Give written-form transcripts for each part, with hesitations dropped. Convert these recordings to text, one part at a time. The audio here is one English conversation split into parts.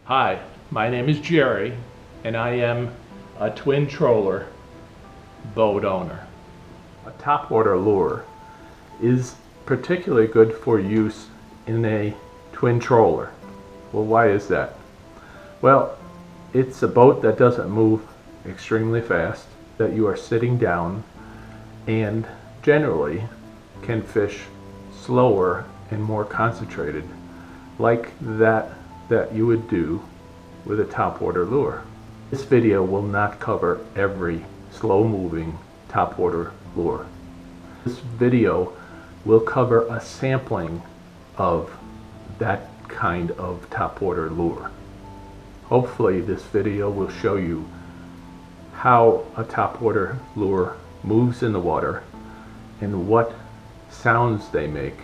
Hi, my name is Jerry, and I am a Twin Troller boat owner. A topwater lure is particularly good for use in a Twin Troller. Well, why is that? Well, it's a boat that doesn't move extremely fast, that you are sitting down, and generally can fish slower and more concentrated, like that you would do with a topwater lure. This video will not cover every slow-moving topwater lure. This video will cover a sampling of that kind of topwater lure. Hopefully this video will show you how a topwater lure moves in the water and what sounds they make,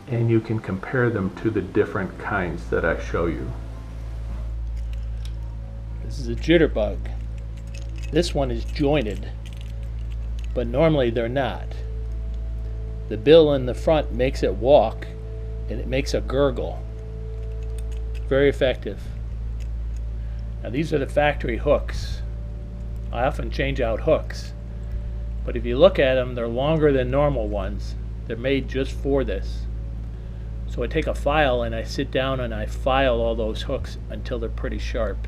and you can compare them to the different kinds that I show you. This is a Jitterbug. This one is jointed, but normally they're not. The bill in the front makes it walk, and it makes a gurgle. Very effective. Now these are the factory hooks. I often change out hooks, but if you look at them, they're longer than normal ones. They're made just for this. So I take a file and I sit down and I file all those hooks until they're pretty sharp.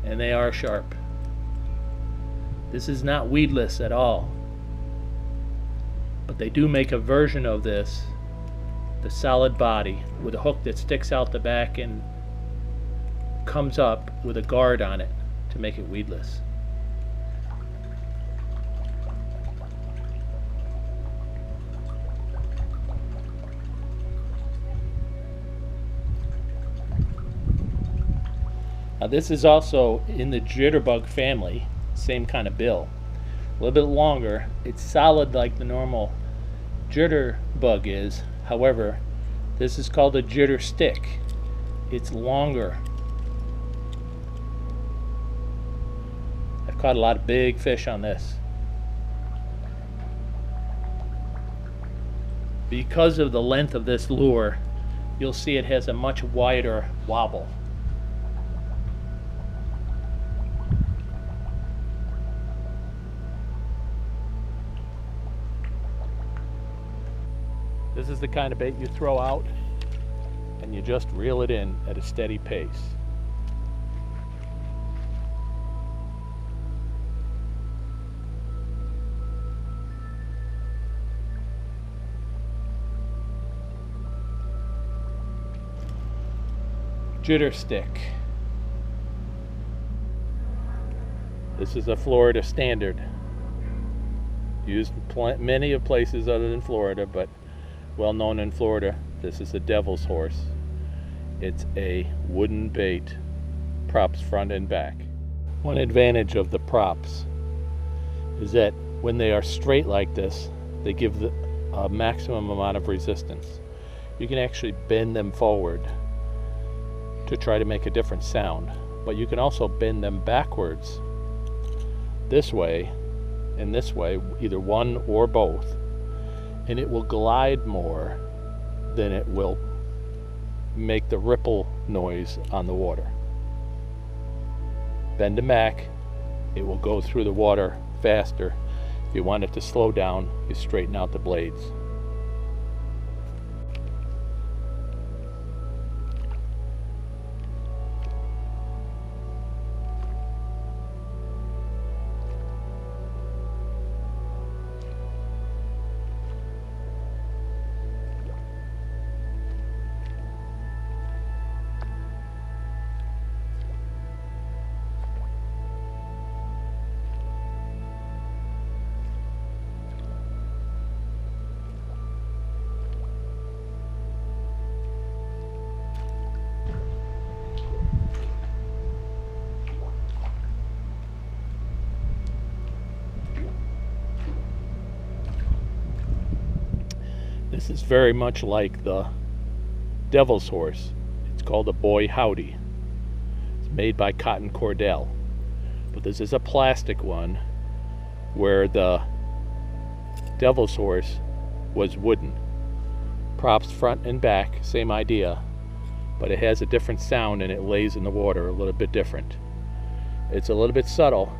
And they are sharp. This is not weedless at all. But they do make a version of this, the solid body, with a hook that sticks out the back and comes up with a guard on it to make it weedless. Now this is also in the Jitterbug family, same kind of bill. A little bit longer. It's solid like the normal Jitterbug is. However, this is called a jitter stick. It's longer. I've caught a lot of big fish on this. Because of the length of this lure, you'll see it has a much wider wobble. This is the kind of bait you throw out and you just reel it in at a steady pace. Jitter stick. This is a Florida standard. Used in many of places other than Florida, but well known in Florida. This is a devil's horse. It's a wooden bait, props front and back. One advantage of the props is that when they are straight like this, they give a maximum amount of resistance. You can actually bend them forward to try to make a different sound, but you can also bend them backwards this way and this way, either one or both, and it will glide more than it will make the ripple noise on the water. Bend them back, it will go through the water faster. If you want it to slow down, you straighten out the blades. This is very much like the devil's horse. It's called a boy Howdy. It's made by Cotton Cordell. But this is a plastic one where the devil's horse was wooden. Props front and back, same idea. but it has a different sound and it lays in the water a little bit different. It's a little bit subtle.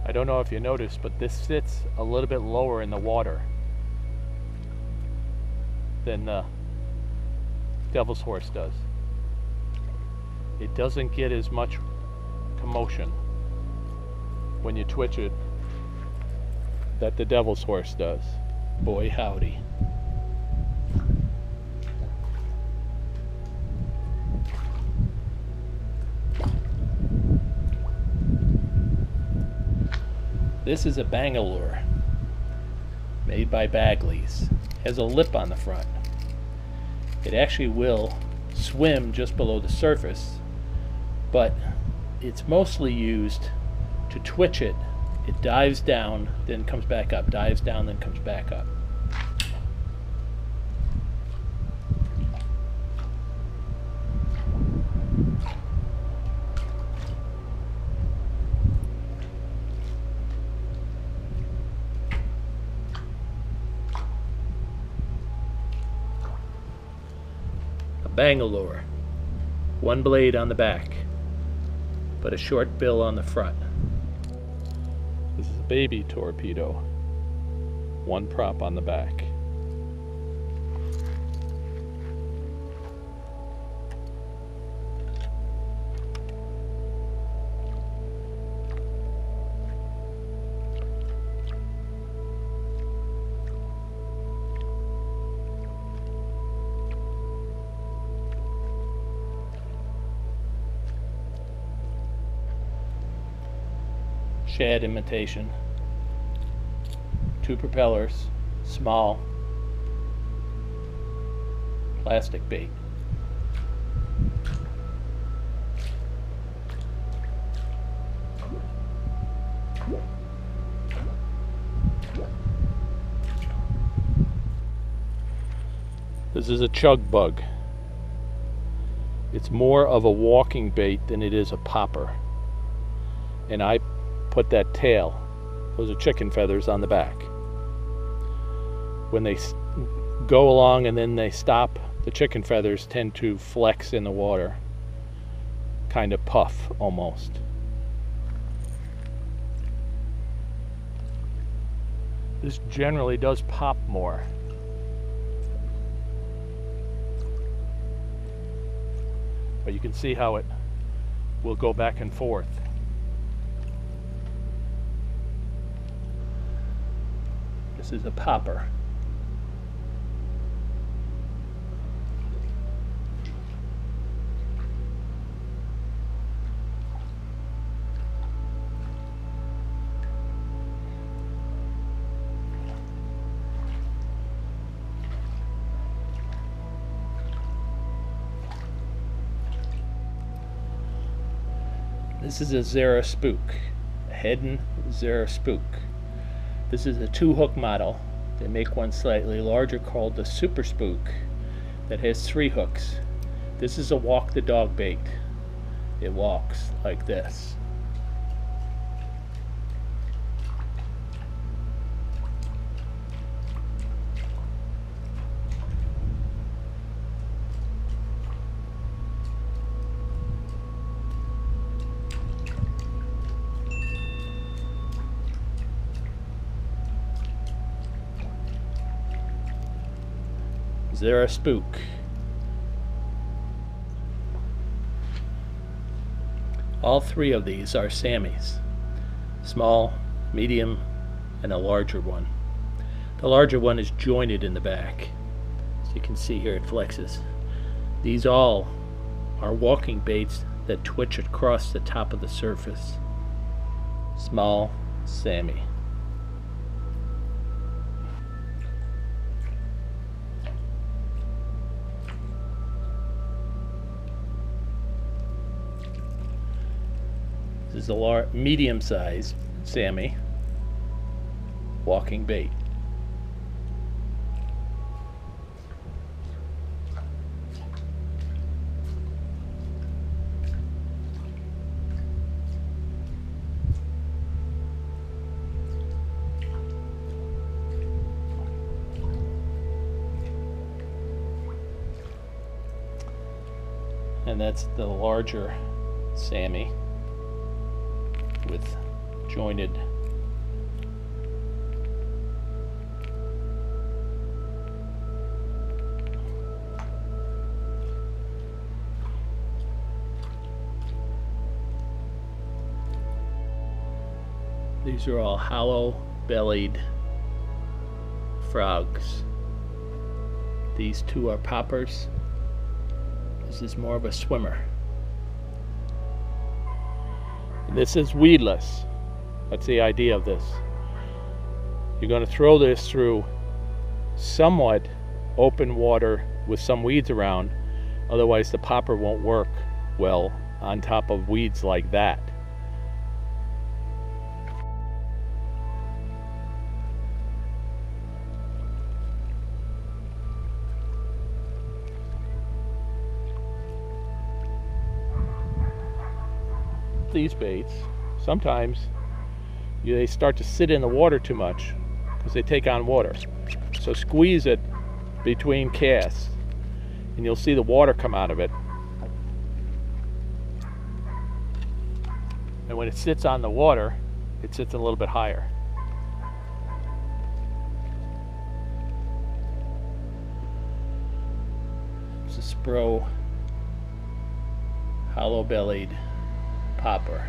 I don't know if you noticed, but this sits a little bit lower in the water than the devil's horse does. It doesn't get as much commotion when you twitch it that the devil's horse does. Boy howdy. This is a Bangalore, made by Bagley's. Has a lip on the front. It actually will swim just below the surface, but it's mostly used to twitch it. It dives down, then comes back up, dives down, then comes back up. Bangalore, one blade on the back, but a short bill on the front. This is a baby torpedo, one prop on the back. Shad imitation, 2 propellers, small, plastic bait. This is a Chug Bug. It's more of a walking bait than it is a popper. And I put that tail, those are chicken feathers on the back. When they go along and then they stop, the chicken feathers tend to flex in the water, kind of puff almost. This generally does pop more. But you can see how it will go back and forth. This is a popper. This is a Zara Spook, a Hedden Zara Spook. This is a 2-hook model. They make one slightly larger called the Super Spook that has 3 hooks. This is a walk the dog bait. It walks like this. Zara Spook. All 3 of these are Sammys. Small, medium, and a larger one. The larger one is jointed in the back. As you can see here, it flexes. These all are walking baits that twitch across the top of the surface. Small Sammy. This is a medium-sized Sammy walking bait. And that's the larger Sammy with jointed these are all hollow-bellied frogs. These two are poppers. This is more of a swimmer. And this is weedless. That's the idea of this. You're going to throw this through somewhat open water with some weeds around, otherwise the popper won't work well on top of weeds like that. These baits, sometimes they start to sit in the water too much because they take on water. So squeeze it between casts and you'll see the water come out of it. And when it sits on the water, it sits a little bit higher. It's a Spro hollow-bellied popper.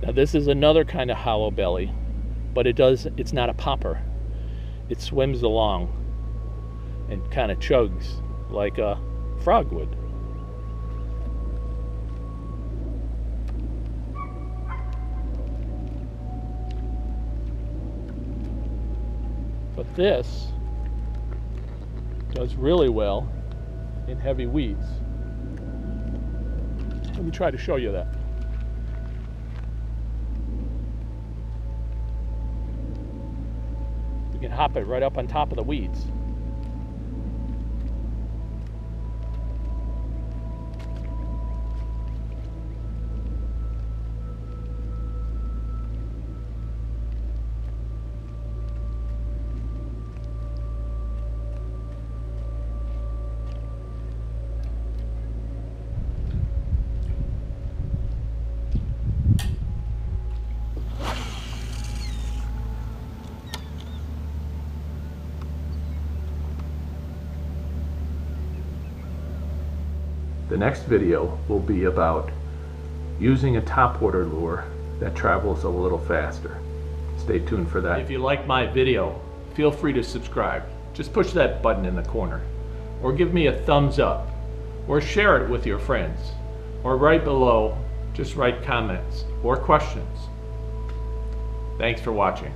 Now this is another kind of hollow belly, but it's not a popper. It swims along and kind of chugs like a frog would. But this does really well in heavy weeds. Let me try to show you that. You can hop it right up on top of the weeds. The next video will be about using a topwater lure that travels a little faster. Stay tuned for that. If you like my video, feel free to subscribe. Just push that button in the corner, or give me a thumbs up, or share it with your friends, or right below, just write comments or questions. Thanks for watching.